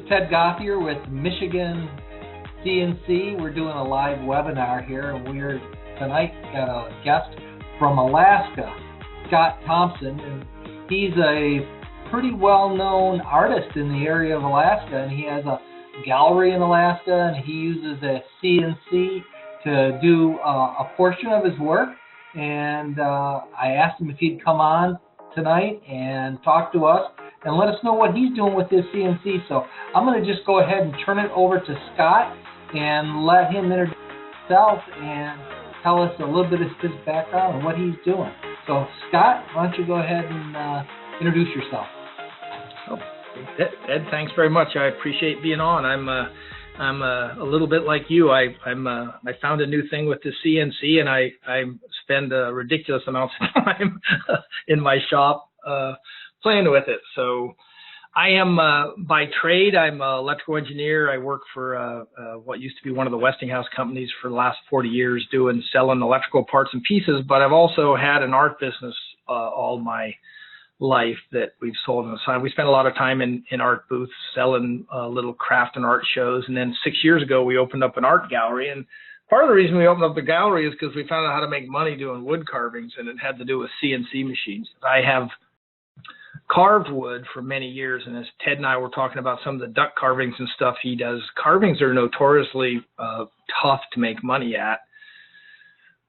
Ted Gauthier with Michigan CNC. We're doing a live webinar here, and we're tonight got a guest from Alaska, Scott Thompson, and he's a pretty well-known artist in the area of Alaska, and he has a gallery in Alaska, and he uses a CNC to do a portion of his work. And I asked him if he'd come on tonight and talk to us and let us know what he's doing with his CNC. So I'm going to just go ahead and turn it over to Scott and let him introduce himself and tell us a little bit of his background and what he's doing. So Scott, why don't you go ahead and introduce yourself? Oh, Ed, thanks very much. I appreciate being on. I'm a little bit like you. I found a new thing with the CNC, and I spend ridiculous amounts of time in my shop playing with it. So I am by trade, I'm an electrical engineer. I work for what used to be one of the Westinghouse companies for the last 40 years selling electrical parts and pieces, but I've also had an art business all my life that we've sold on the side. We spent a lot of time in art booths selling little craft and art shows, and then 6 years ago we opened up an art gallery. And part of the reason we opened up the gallery is because we found out how to make money doing wood carvings, and it had to do with CNC machines. I have carved wood for many years, and as Ted and I were talking about some of the duck carvings and stuff he does, carvings are notoriously tough to make money at.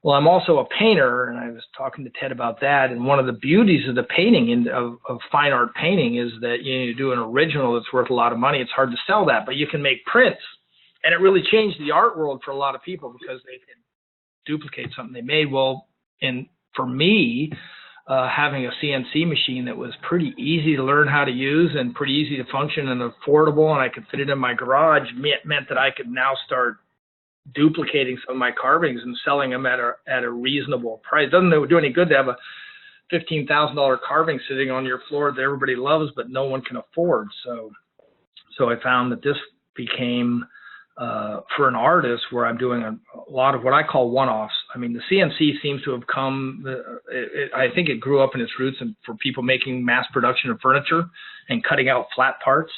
Well, I'm also a painter, and I was talking to Ted about that, and one of the beauties of the painting, of fine art painting, is that you do an original that's worth a lot of money. It's hard to sell that, but you can make prints, and it really changed the art world for a lot of people because they can duplicate something they made. Well, and for me, having a CNC machine that was pretty easy to learn how to use and pretty easy to function and affordable, and I could fit it in my garage, meant that I could now start duplicating some of my carvings and selling them at a reasonable price. It doesn't do any good to have a $15,000 carving sitting on your floor that everybody loves but no one can afford. So I found that this became for an artist where I'm doing a lot of what I call one-offs. I mean, the CNC seems to have come, I think it grew up in its roots for people making mass production of furniture and cutting out flat parts.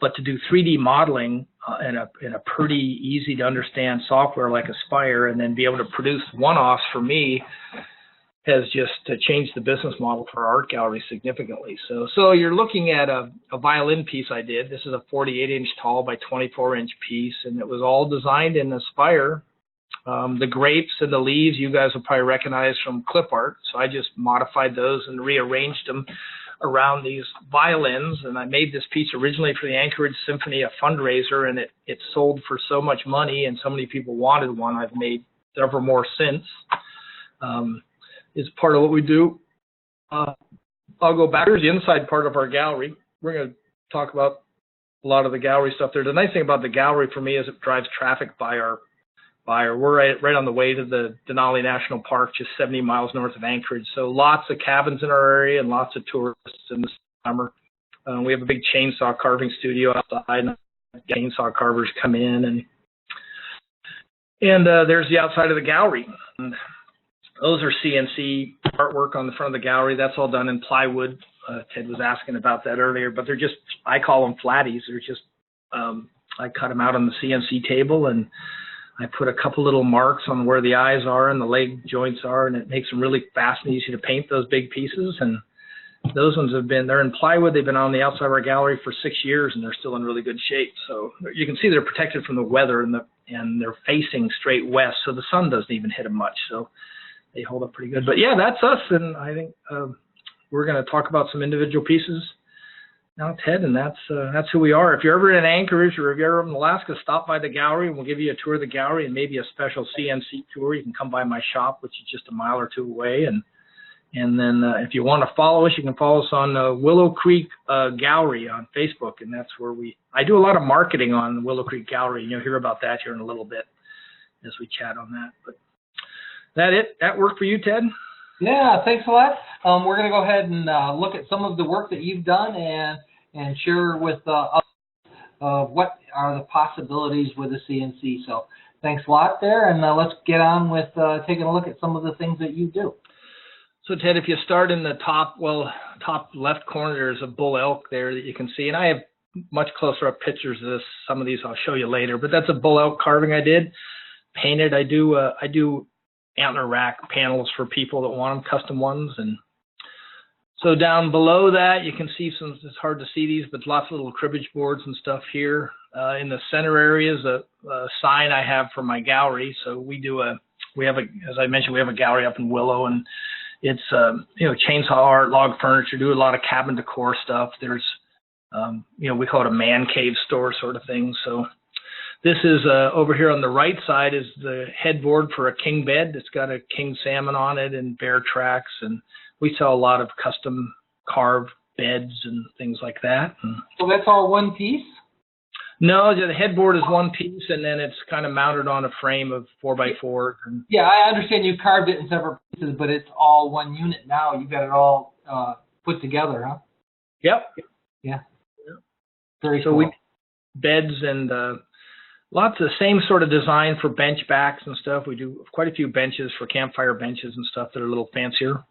But to do 3D modeling in a pretty easy to understand software like Aspire, and then be able to produce one-offs, for me has just changed the business model for our art gallery significantly. So you're looking at a violin piece I did. This is a 48-inch tall by 24-inch piece, and it was all designed in Aspire. The grapes and the leaves you guys will probably recognize from clip art. So I just modified those and rearranged them around these violins, and I made this piece originally for the Anchorage Symphony, a fundraiser, and it sold for so much money and so many people wanted one. I've made several more since. Is part of what we do. I'll go back. Here's the inside part of our gallery. We're going to talk about a lot of the gallery stuff there. The nice thing about the gallery for me is it drives traffic by our We're right on the way to the Denali National Park, just 70 miles north of Anchorage. So lots of cabins in our area and lots of tourists in the summer. We have a big chainsaw carving studio outside, and chainsaw carvers come in, and there's the outside of the gallery. And those are CNC artwork on the front of the gallery. That's all done in plywood. Ted was asking about that earlier, but they're just, I call them flatties. They're just, I cut them out on the CNC table, and I put a couple little marks on where the eyes are and the leg joints are, and it makes them really fast and easy to paint those big pieces. And those ones they're in plywood. They've been on the outside of our gallery for 6 years, and they're still in really good shape. So you can see they're protected from the weather, and they're facing straight west, so the sun doesn't even hit them much. So they hold up pretty good. But yeah, that's us, and I think we're going to talk about some individual pieces now, Ted, and that's who we are. If you're ever in Anchorage or if you're ever in Alaska, stop by the gallery, and we'll give you a tour of the gallery and maybe a special CNC tour. You can come by my shop, which is just a mile or two away, and then if you want to follow us, you can follow us on Willow Creek Gallery on Facebook, and that's where I do a lot of marketing on Willow Creek Gallery, and you'll hear about that here in a little bit as we chat on that. But that worked for you, Ted? Yeah, thanks a lot. We're going to go ahead and look at some of the work that you've done and share with us what are the possibilities with the CNC. So thanks a lot there, and let's get on with taking a look at some of the things that you do. So Ted, if you start in the top left corner, there's a bull elk there that you can see, and I have much closer up pictures of this. Some of these I'll show you later, but that's a bull elk carving I did. Painted. I do antler rack panels for people that want them, custom ones. And so down below that, you can see some, it's hard to see these, but lots of little cribbage boards and stuff here. In the center area is a sign I have for my gallery. So as I mentioned, we have a gallery up in Willow, and it's, chainsaw art, log furniture, do a lot of cabin decor stuff. There's, we call it a man cave store sort of thing. So this is over here on the right side is the headboard for a king bed. It's got a king salmon on it and bear tracks. And we sell a lot of custom carved beds and things like that. So that's all one piece? No, the headboard is one piece, and then it's kind of mounted on a frame of 4x4. Yeah, I understand you carved it in separate pieces, but it's all one unit now. You got it all put together, huh? Yep. Yeah. Very so cool. We beds and lots of same sort of design for bench backs and stuff. We do quite a few benches for campfire benches and stuff that are a little fancier.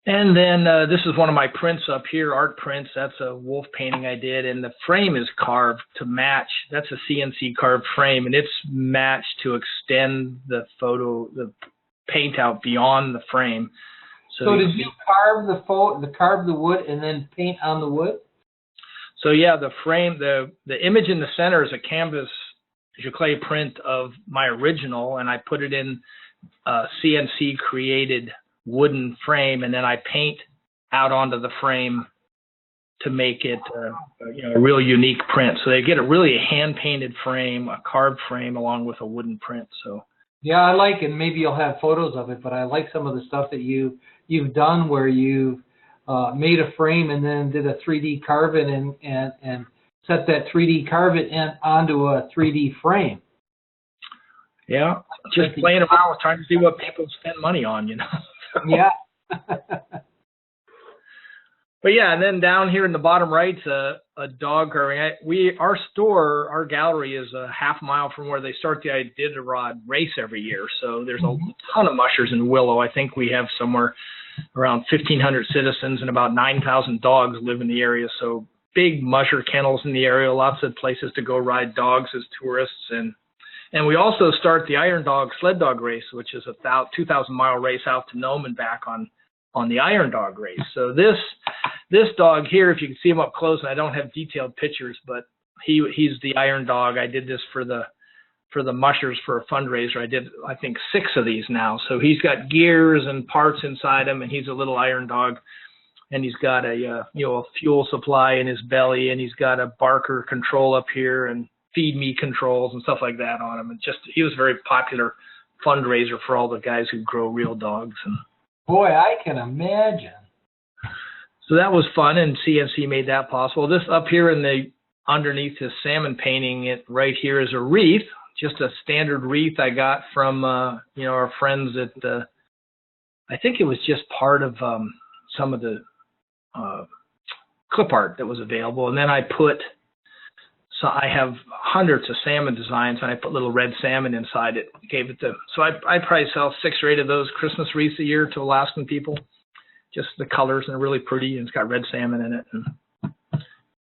And then this is one of my prints up here, art prints. That's a wolf painting I did, and the frame is carved to match. That's a CNC carved frame, and it's matched to extend the paint out beyond the frame. So did you carve the wood and then paint on the wood? So yeah, the frame, the image in the center is a canvas clay print of my original, and I put it in CNC created wooden frame, and then I paint out onto the frame to make it a real unique print. So they get really a hand painted frame, a carved frame, along with a wooden print. So yeah, I like it. Maybe you'll have photos of it, but I like some of the stuff that you've done where you've made a frame and then did a 3D carving and set that 3D carving onto a 3D frame. Yeah, just playing around with trying to see what people spend money on, Yeah. But yeah, and then down here in the bottom right's a dog carving. Our gallery is a half mile from where they start the Iditarod race every year. So there's a ton of mushers in Willow. I think we have somewhere around 1,500 citizens and about 9,000 dogs live in the area. So big musher kennels in the area, lots of places to go ride dogs as tourists. And we also start the Iron Dog sled dog race, which is a 2,000-mile race out to Nome and back on the Iron Dog race. So this dog here, if you can see him up close, and I don't have detailed pictures, but he's the Iron Dog. I did this for the mushers for a fundraiser. I did, I think, 6 of these now. So he's got gears and parts inside him, and he's a little Iron Dog. And he's got a fuel supply in his belly, and he's got a barker control up here and feed me controls and stuff like that on him. And he was a very popular fundraiser for all the guys who grow real dogs. And boy, I can imagine. So that was fun, and CNC made that possible. This up here underneath this salmon painting, it right here is a wreath, just a standard wreath I got from our friends at I think it was just part of some of the clip art that was available, and then So I have hundreds of salmon designs, and I put little red salmon inside it. So I probably sell 6 or 8 of those Christmas wreaths a year to Alaskan people. Just the colors, and they're really pretty, and it's got red salmon in it.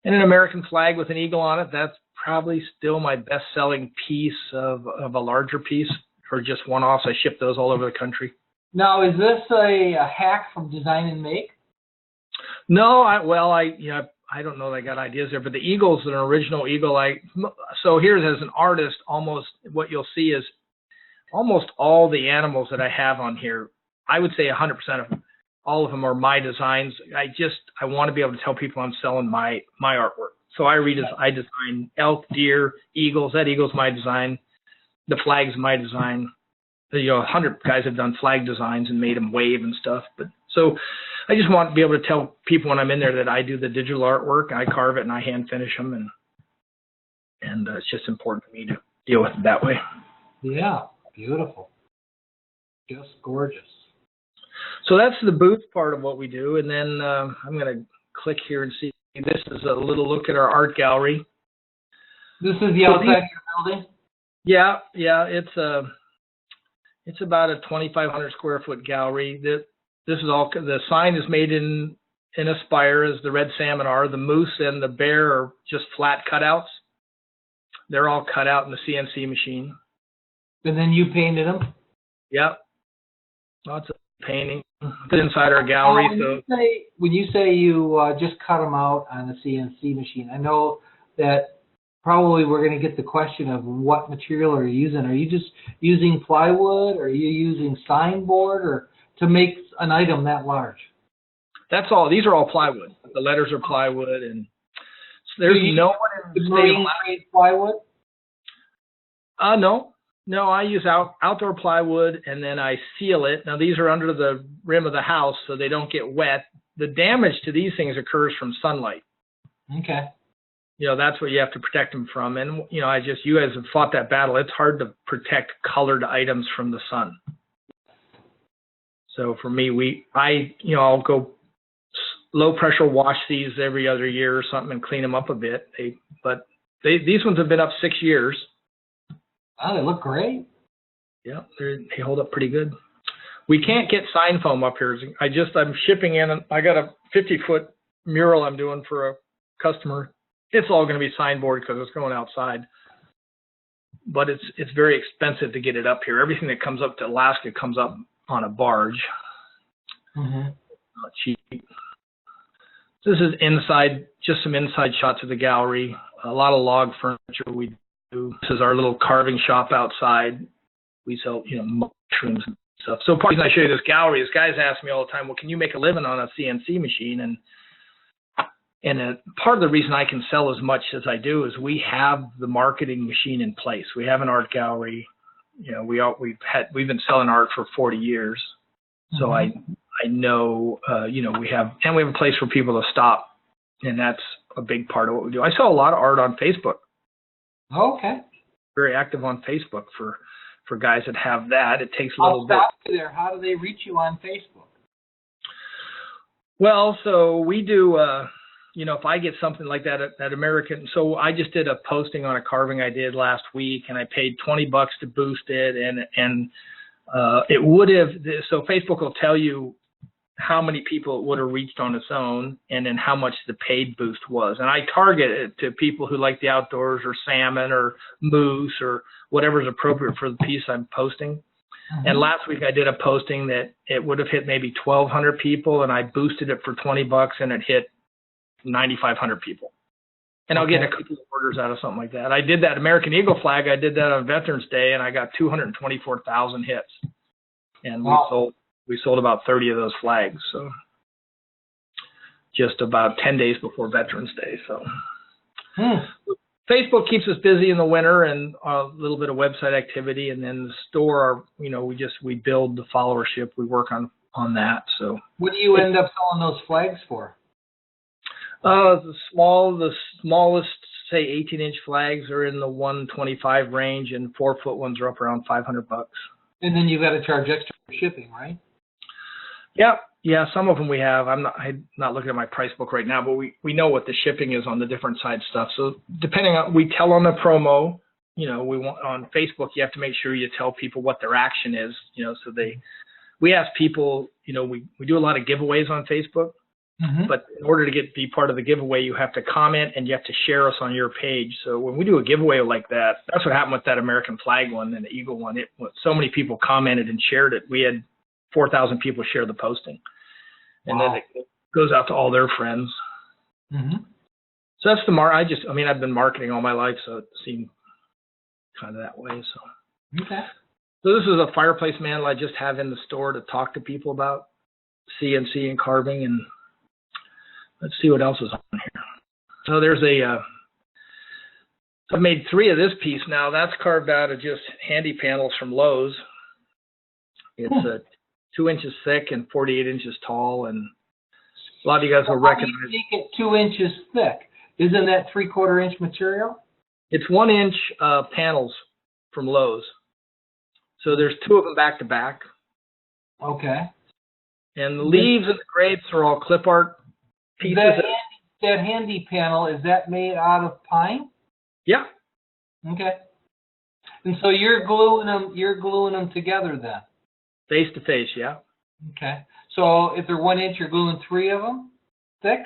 And an American flag with an eagle on it. That's probably still my best-selling piece of a larger piece, or just one-offs. I ship those all over the country. Now, is this a hack from Design and Make? No, I don't know that I got ideas there, but the eagle's an original eagle. So here's, as an artist, almost what you'll see is almost all the animals that I have on here, I would say 100% of them, all of them are my designs. I want to be able to tell people I'm selling my artwork. So I design elk, deer, eagles. That eagle's my design. The flag's my design. 100 guys have done flag designs and made them wave and stuff. But so I just want to be able to tell people when I'm in there that I do the digital artwork. I carve it and I hand finish them, and it's just important for me to deal with it that way. Yeah, beautiful, just gorgeous. So that's the booth part of what we do, and then I'm going to click here and see. This is a little look at our art gallery. This is the outside of your building? Yeah, it's about a 2,500 square foot gallery. This is all, the sign is made in in Aspire as the red salmon are. The moose and the bear are just flat cutouts. They're all cut out in the CNC machine. And then you painted them? Yep. Lots of painting. Inside our gallery. When you say you just cut them out on the CNC machine, I know that probably we're going to get the question of what material are you using. Are you just using plywood? Or are you using sign board or to make an item that large? That's all. These are all plywood. The letters are plywood, and there's no one in the marine grade plywood. No, I use outdoor plywood, and then I seal it. Now these are under the rim of the house, so they don't get wet. The damage to these things occurs from sunlight. Okay. That's what you have to protect them from. And you guys have fought that battle. It's hard to protect colored items from the sun. So for me, I'll go low pressure wash these every other year or something and clean them up a bit. These ones have been up 6 years. Oh, they look great. Yeah, they hold up pretty good. We can't get sign foam up here. I'm shipping in. I got a 50-foot mural I'm doing for a customer. It's all going to be signboard because it's going outside. But it's very expensive to get it up here. Everything that comes up to Alaska comes up on a barge. Mm-hmm. Not cheap. This is inside, just some inside shots of the gallery. A lot of log furniture we do. This is our little carving shop outside. We sell, mushrooms and stuff. So part of the reason I show you this gallery is guys ask me all the time, well, can you make a living on a CNC machine? And part of the reason I can sell as much as I do is we have the marketing machine in place. We have an art gallery. We've been selling art for 40 years. So I know, we have a place for people to stop, and that's a big part of what we do. I sell a lot of art on Facebook. Okay. Very active on Facebook for guys that have that. It takes a little bit. I'll stop you there. How do they reach you on Facebook? Well, so we do, if I get something like that American, so I just did a posting on a carving I did last week, and I paid $20 to boost it, and it would have, so Facebook will tell you how many people it would have reached on its own, and then how much the paid boost was. And I target it to people who like the outdoors or salmon or moose or whatever is appropriate for the piece I'm posting. Mm-hmm. And last week I did a posting that it would have hit maybe 1,200 people, and I boosted it for $20, and it hit 9,500 people. And I'll get a couple of orders out of something like that. I did that American Eagle flag. I did that on Veterans Day, and I got 224,000 hits. And we sold about 30 of those flags. So just about 10 days before Veterans Day. So Facebook keeps us busy in the winter, and a little bit of website activity. And then the store, we build the followership. We work on that. So what do you end up selling those flags for? The smallest, say 18-inch flags are in the $125 range, and 4-foot ones are up around $500. And then you've got to charge extra for shipping, right? Yeah. Some of them we have. I'm not looking at my price book right now, but we know what the shipping is on the different side stuff. So depending on, we tell on the promo. We want on Facebook. You have to make sure you tell people what their action is. So we ask people. We do a lot of giveaways on Facebook. Mm-hmm. But in order to be part of the giveaway, you have to comment and you have to share us on your page. So when we do a giveaway like that, that's what happened with that American flag one and the Eagle one. So many people commented and shared it. We had 4,000 people share the posting. And then it goes out to all their friends. Mm-hmm. So that's the I've been marketing all my life, so it seemed kind of that way. So So this is a fireplace mantle I just have in the store to talk to people about CNC and carving, and let's see what else is on here. So there's I've made 3 of this piece now. That's carved out of just handy panels from Lowe's. It's 2 inches thick and 48 inches tall, and a lot of you guys will recognize. How do you make it 2 inches thick? Isn't that 3/4 inch material? It's 1 inch panels from Lowe's. So there's 2 of them back to back. Okay. And the leaves and the grapes are all clip art pieces. That handy panel, is that made out of pine? Yeah. Okay. And so you're gluing them together then? Face to face, yeah. Okay. So if they're 1 inch, you're gluing 3 of them? thick?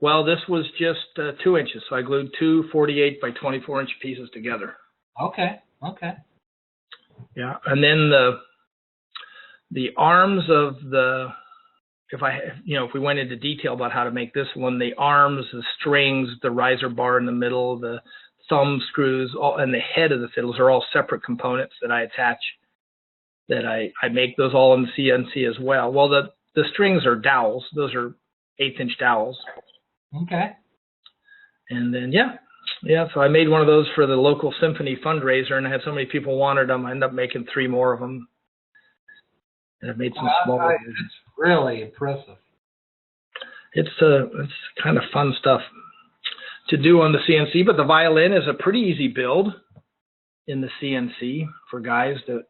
Well, this was just 2 inches, so I glued two 48 by 24 inch pieces together. Okay. Okay. Yeah, and then the arms of the, if we went into detail about how to make this one, the arms, the strings, the riser bar in the middle, the thumb screws, and the head of the fiddles are all separate components that I attach. That I make those all in the CNC as well. Well, the strings are dowels; those are 1/8 inch dowels. Okay. And then so I made one of those for the local symphony fundraiser, and I had so many people wanted them, I ended up making 3 more of them. And I've made some smaller ones. It's really impressive. It's kind of fun stuff to do on the CNC, but the violin is a pretty easy build in the CNC for guys to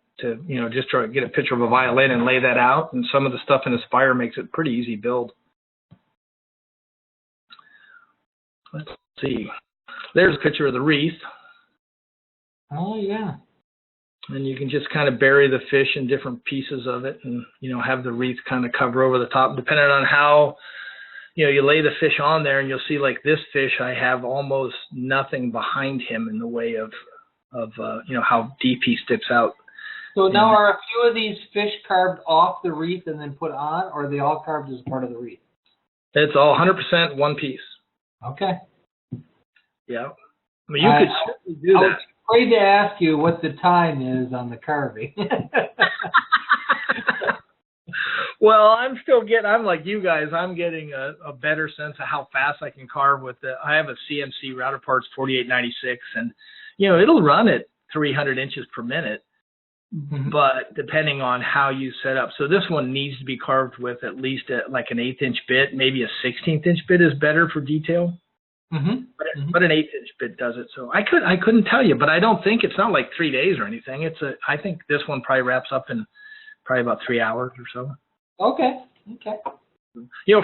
just try to get a picture of a violin and lay that out. And some of the stuff in Aspire makes it pretty easy build. Let's see. There's a picture of the wreath. Oh, yeah. And you can just kind of bury the fish in different pieces of it and, have the wreath kind of cover over the top, depending on how, you lay the fish on there, and you'll see like this fish, I have almost nothing behind him in the way of how deep he sticks out. So now are a few of these fish carved off the wreath and then put on, or are they all carved as part of the wreath? It's all 100% one piece. Okay. Yeah. I mean, you could certainly do that. I was afraid to ask you what the time is on the carving. Well, I'm like you guys, I'm getting a better sense of how fast I can carve with it. I have a CNC Router Parts 4896, and, it'll run at 300 inches per minute. Mm-hmm. But depending on how you set up. So this one needs to be carved with at least like an 1/8 inch bit, maybe a 1/16 inch bit is better for detail. Mm-hmm. But an 1/8 inch bit does it. So I couldn't tell you, but I don't think it's not like 3 days or anything. I think this one probably wraps up in probably about 3 hours or so. Okay. Okay.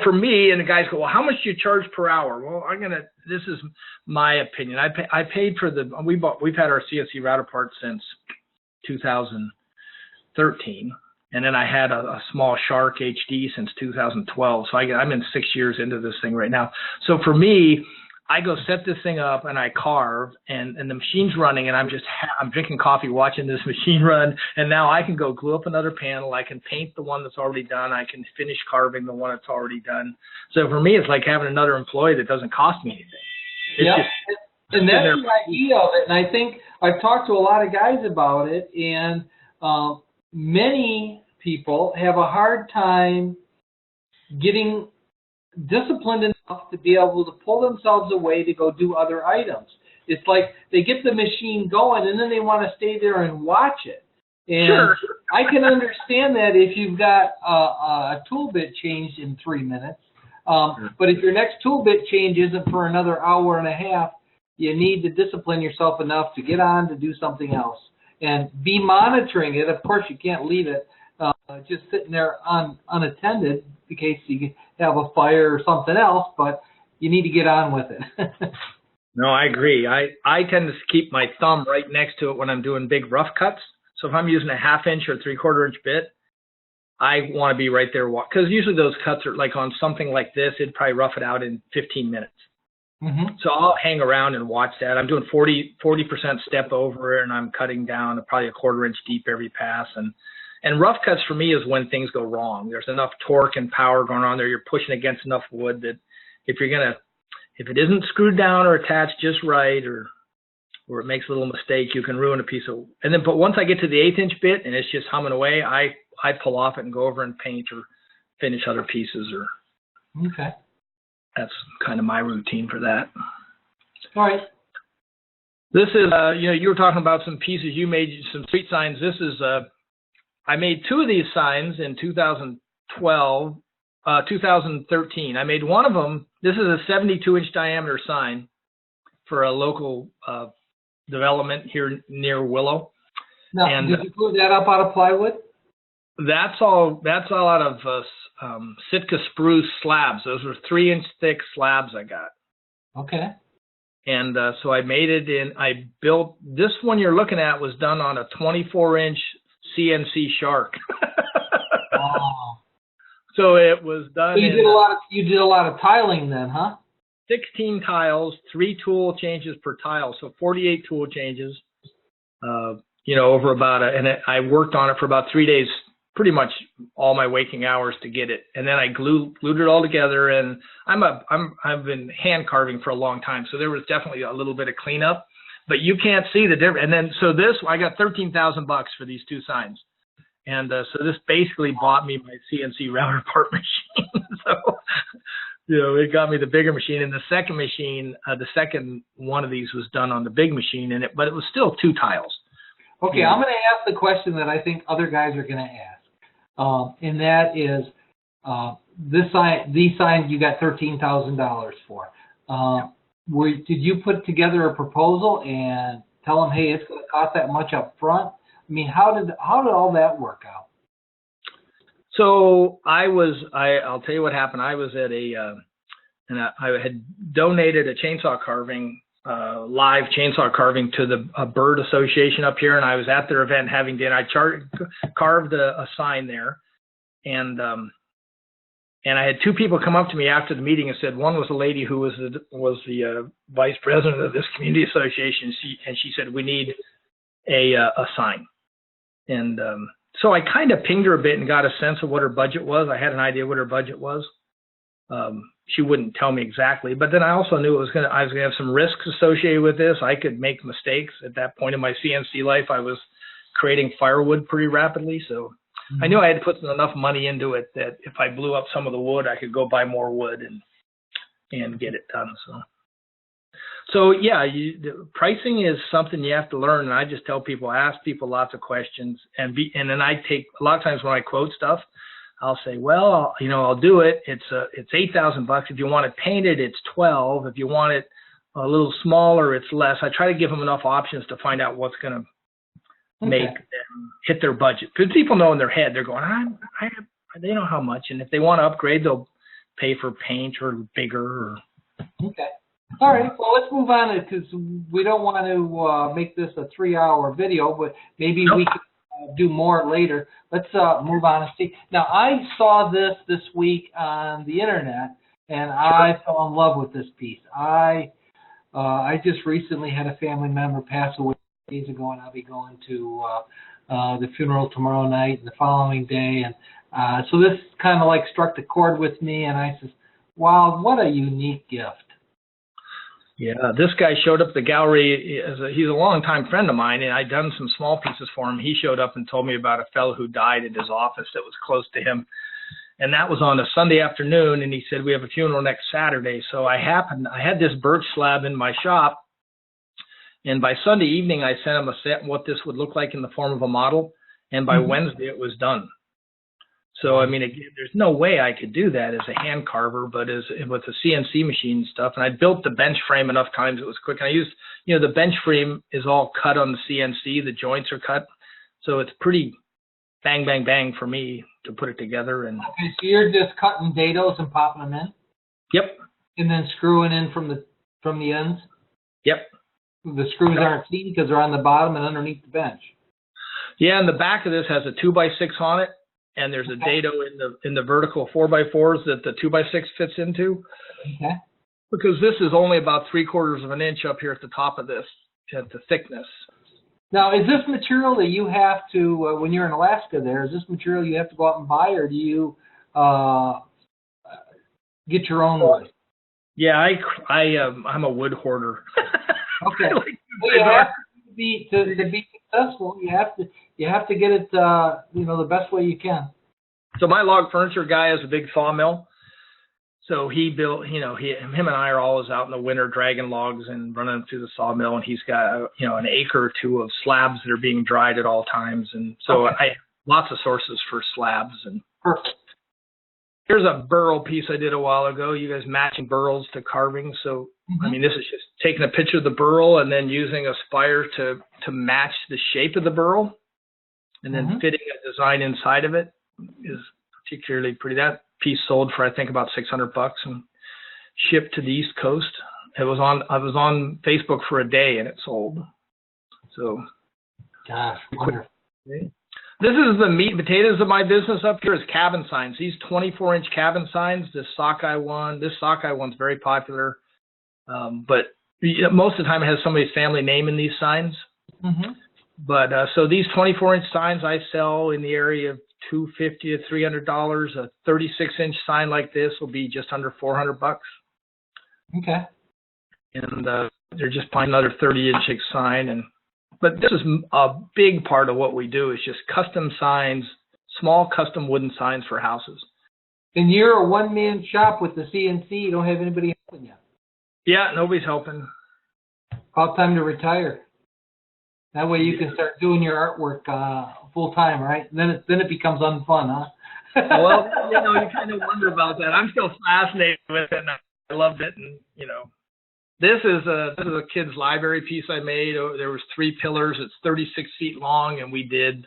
For me, and the guys go, well, how much do you charge per hour? Well, this is my opinion. I paid for we've had our CNC Router Parts since 2013, and then I had a small Shark HD since 2012. So I'm in 6 years into this thing right now. So for me, I go set this thing up and I carve, and the machine's running, and I'm drinking coffee watching this machine run, and now I can go glue up another panel. I can paint the one that's already done. I can finish carving the one that's already done. So for me, it's like having another employee that doesn't cost me anything. And that's the idea of it. And I think I've talked to a lot of guys about it, and many people have a hard time getting disciplined enough to be able to pull themselves away to go do other items. It's like they get the machine going, and then they want to stay there and watch it. And sure. I can understand that if you've got a tool bit changed in 3 minutes. But if your next tool bit change isn't for another hour and a half, you need to discipline yourself enough to get on to do something else and be monitoring it. Of course, you can't leave it just sitting there unattended in case you have a fire or something else, but you need to get on with it. No, I agree. I tend to keep my thumb right next to it when I'm doing big rough cuts. So if I'm using a 1/2 inch or 3/4 inch bit, I want to be right there, because usually those cuts are like on something like this, it'd probably rough it out in 15 minutes. Mm-hmm. So I'll hang around and watch that. I'm doing 40% step over, and I'm cutting down probably a 1/4 inch deep every pass. And rough cuts for me is when things go wrong. There's enough torque and power going on there. You're pushing against enough wood that if it isn't screwed down or attached just right, or it makes a little mistake, you can ruin a piece of. But once I get to the 1/8 inch bit and it's just humming away, I pull off it and go over and paint or finish other pieces. Okay. That's kind of my routine for that. All right. This is, you were talking about some pieces you made, some street signs. This is, I made 2 of these signs in 2013. I made one of them. This is a 72-inch diameter sign for a local development here near Willow. Now, and did you put that up out of plywood? That's all out of Sitka spruce slabs. Those were 3-inch thick slabs I got. Okay. And so I made it I built, this one you're looking at was done on a 24-inch CNC Shark. Wow. So it was done. So you did a lot of tiling then, huh? 16 tiles, 3 tool changes per tile, so 48 tool changes. Over about I worked on it for about 3 days, pretty much all my waking hours to get it, and then I glued it all together. And I've been hand carving for a long time, so there was definitely a little bit of cleanup, but you can't see the difference. And then so I got $13,000 for these 2 signs, and so this basically bought me my CNC router part machine. So it got me the bigger machine, and the second machine, the second one of these was done on the big machine, but it was still 2 tiles. Okay, yeah. I'm going to ask the question that I think other guys are going to ask, and that is, these signs you got $13,000 for. Did you put together a proposal and tell them, hey, it's going to cost that much up front? I mean, how did all that work out? So I'll tell you what happened. I was at and I had donated a chainsaw carving, live chainsaw carving to the Bird Association up here, and I was at their event having dinner. I carved a sign there, and I had 2 people come up to me after the meeting and said, one was a lady who was the vice president of this community association, and she said, we need a sign. And so I kind of pinged her a bit and got a sense of what her budget was. I had an idea what her budget was. She wouldn't tell me exactly, but then I also knew I was going to have some risks associated with this. I could make mistakes. At that point in my CNC life, I was creating firewood pretty rapidly, so I knew I had to put enough money into it that if I blew up some of the wood, I could go buy more wood and get it done. So yeah, the pricing is something you have to learn, and I just tell people, ask people lots of questions, and then I take a lot of times when I quote stuff, I'll say, well, I'll do it. It's $8,000. If you want it painted, it's $12,000. If you want it a little smaller, it's less. I try to give them enough options to find out what's going to make them hit their budget. Because people know in their head, they're going, they know how much, and if they want to upgrade, they'll pay for paint or bigger. Okay. All right. Well, let's move on because we don't want to make this a 3-hour video, but maybe we can do more later. Let's move on and see. Now, I saw this week on the internet, and I fell in love with this piece. I just recently had a family member pass away days ago, and I'll be going to the funeral tomorrow night and the following day, and so this kind of like struck the chord with me, and I said, wow, what a unique gift. Yeah, this guy showed up at the gallery. He's a longtime friend of mine, and I'd done some small pieces for him. He showed up and told me about a fellow who died in his office that was close to him. And that was on a Sunday afternoon, and he said, we have a funeral next Saturday. So I had this birch slab in my shop, and by Sunday evening, I sent him a set what this would look like in the form of a model, and by Wednesday, it was done. So, I mean, again, there's no way I could do that as a hand carver, but with the CNC machine and stuff. And I built the bench frame enough times it was quick. And I used, the bench frame is all cut on the CNC. The joints are cut. So it's pretty bang, bang, bang for me to put it together. And okay, so you're just cutting dados and popping them in? Yep. And then screwing in from the ends? Yep. The screws aren't seen because they're on the bottom and underneath the bench. Yeah, and the back of this has a 2x6 on it. And there's a dado in the vertical 4x4s that the 2x6 fits into. Okay. Because this is only about 3/4 of an inch up here at the top of this, at the thickness. Now, is this material that you have to, when you're in Alaska there, is this material you have to go out and buy, or do you get your own wood? Yeah, I'm a wood hoarder. Okay. Well, you have to be successful. You have to get it, the best way you can. So my log furniture guy has a big sawmill. So he built, him and I are always out in the winter dragging logs and running them through the sawmill. And he's got, an acre or two of slabs that are being dried at all times. And so I have lots of sources for slabs. And perfect. Here's a burl piece I did a while ago. You guys matching burls to carving. So, I mean, this is just taking a picture of the burl and then using a spire to match the shape of the burl. And then fitting a design inside of it is particularly pretty. That piece sold for, I think, about $600 and shipped to the East Coast. I was on Facebook for a day and it sold. So, gosh, wonderful. This is the meat and potatoes of my business up here is cabin signs. These 24-inch cabin signs, this sockeye one's very popular. But most of the time it has somebody's family name in these signs. Mm-hmm. But so these 24-inch signs I sell in the area of $250 to $300. A 36-inch sign like this will be just under $400. Okay. And they're just buying another 30-inch sign. But this is a big part of what we do is just custom signs, small custom wooden signs for houses. And you're a one-man shop with the CNC. You don't have anybody helping you. Yeah, nobody's helping. About time to retire. That way you can start doing your artwork full time, right? Then it becomes unfun, huh? Well, you kind of wonder about that. I'm still fascinated with it, and I loved it. And this is a kid's library piece I made. There was 3 pillars. It's 36 feet long, and we did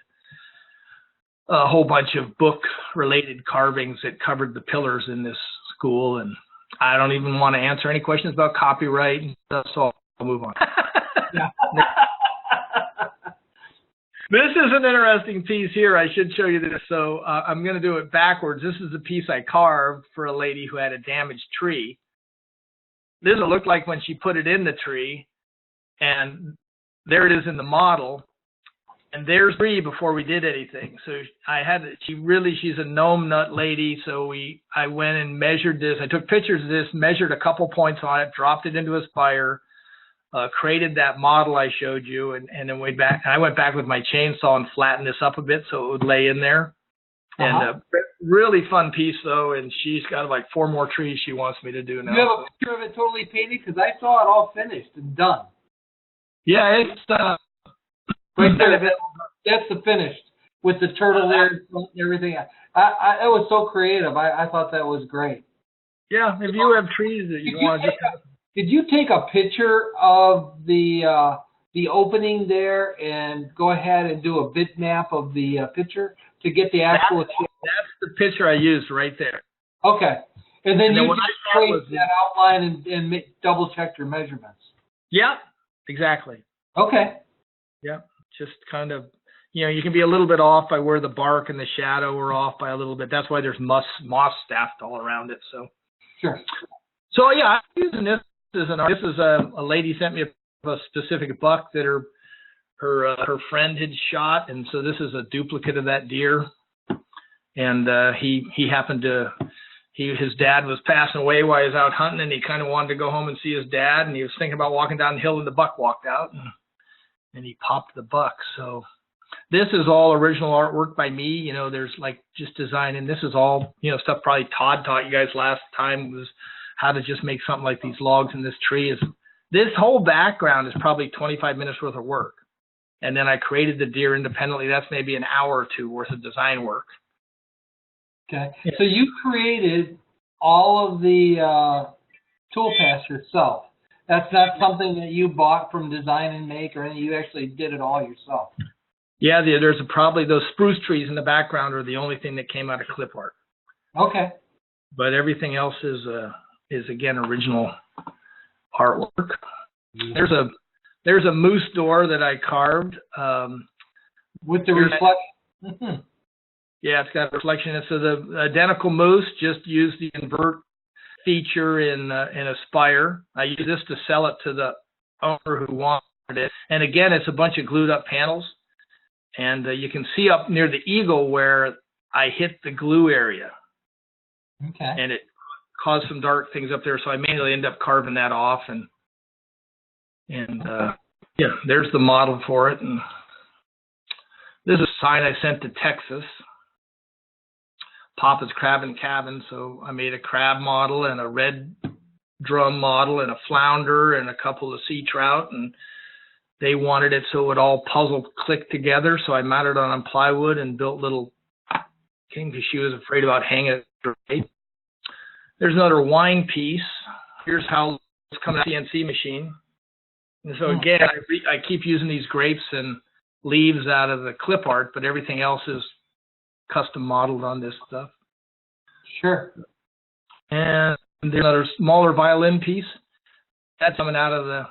a whole bunch of book-related carvings that covered the pillars in this school. And I don't even want to answer any questions about copyright and stuff, so I'll move on. Yeah. This is an interesting piece here. I should show you this. So I'm going to do it backwards. This is the piece I carved for a lady who had a damaged tree. This is what it looked like when she put it in the tree. And there it is in the model. And there's 3 before we did anything. So she's a gnome nut lady. So I went and measured this. I took pictures of this, measured a couple points on it, dropped it into a spire. Created that model I showed you, and then I went back with my chainsaw and flattened this up a bit so it would lay in there. And really fun piece though, and she's got like 4 more trees she wants me to do now. You have a picture of it totally painted? Because I saw it all finished and done. Yeah, it's right there. That's the finished with the turtle there and everything. It was so creative. I thought that was great. Yeah, if you have trees that you want to just. Did you take a picture of the opening there and go ahead and do a bitmap of the picture to get the actual? That's the picture I used right there. Okay, and then you just traced that outline and double checked your measurements. Yeah, exactly. Okay. Yeah, just kind of, you can be a little bit off by where the bark and the shadow are off by a little bit. That's why there's moss stacked all around it. So. Sure. So yeah, I'm using this. This is a lady sent me a specific buck that her friend had shot, and so this is a duplicate of that deer. And he happened to his dad was passing away while he was out hunting, and he kind of wanted to go home and see his dad, and he was thinking about walking down the hill, and the buck walked out, and he popped the buck. So this is all original artwork by me. There's like just design, and this is all stuff probably Todd taught you guys last time was how to just make something like these logs in this tree. This whole background is probably 25 minutes worth of work. And then I created the deer independently. That's maybe an hour or 2 worth of design work. Okay. Yeah. So you created all of the toolpaths yourself. That's not something that you bought from Design and Make or anything. You actually did it all yourself. Yeah, there's probably those spruce trees in the background are the only thing that came out of clip art. Okay. But everything else is again original artwork. There's a moose door that I carved with the reflection. Yeah, it's got a reflection. So the identical moose just used the invert feature in a spire. I use this to sell it to the owner who wanted it. And again, it's a bunch of glued up panels. And you can see up near the eagle where I hit the glue area. Okay. And it caused some dark things up there, so I manually ended up carving that off, and yeah, there's the model for it. And this is a sign I sent to Texas, Papa's Crab and Cabin. So I made a crab model and a red drum model and a flounder and a couple of sea trout, and they wanted it so it would all puzzle click together. So I mounted it on plywood and built little king because she was afraid about hanging it straight. There's another wine piece. Here's how it's coming out of the CNC machine. And so again, I keep using these grapes and leaves out of the clip art, but everything else is custom modeled on this stuff. Sure. And there's another smaller violin piece. That's coming out of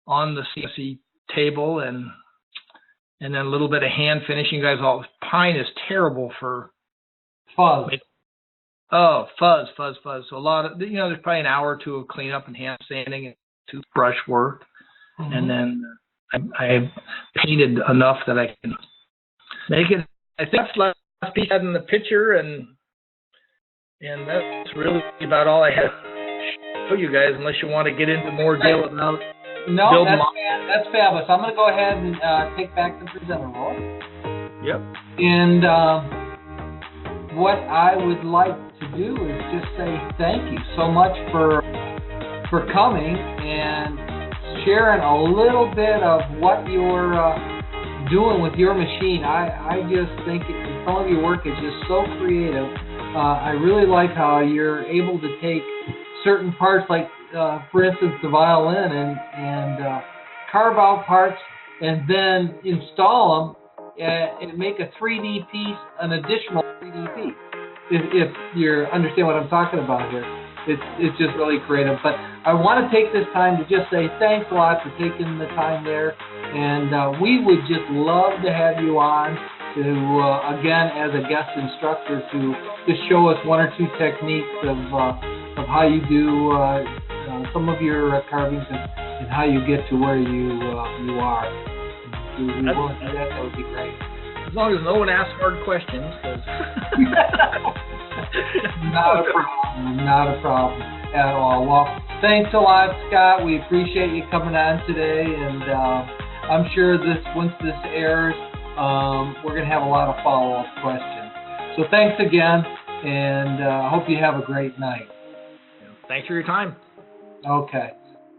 on the CNC table, and and then a little bit of hand finishing. You guys, all pine is terrible for fuzz. Fuzz. So a lot of, there's probably an hour or two of cleanup and hand sanding and toothbrush work, and then I painted enough that I can make it. I think that's last piece I had in the picture, and that's really about all I have to show you guys, unless you want to get into more detail about. No, that's fabulous. I'm going to go ahead and take back the presenter role. Yep. And what I would like to do is just say thank you so much for coming and sharing a little bit of what you're doing with your machine. I just think some of your work is just so creative. I really like how you're able to take certain parts, like for instance the violin, and carve out parts and then install them and make a 3D piece, an additional 3D piece. If you understand what I'm talking about here, it's just really creative. But I want to take this time to just say thanks a lot for taking the time there, and we would just love to have you on to again as a guest instructor to show us one or two techniques of how you do some of your carvings and how you get to where you are. If you want to do that, that would be great. As long as no one asks hard questions. Not a problem at all. Well, thanks a lot, Scott. We appreciate you coming on today, and I'm sure once this airs, we're going to have a lot of follow-up questions. So thanks again, and I hope you have a great night. Thanks for your time. Okay.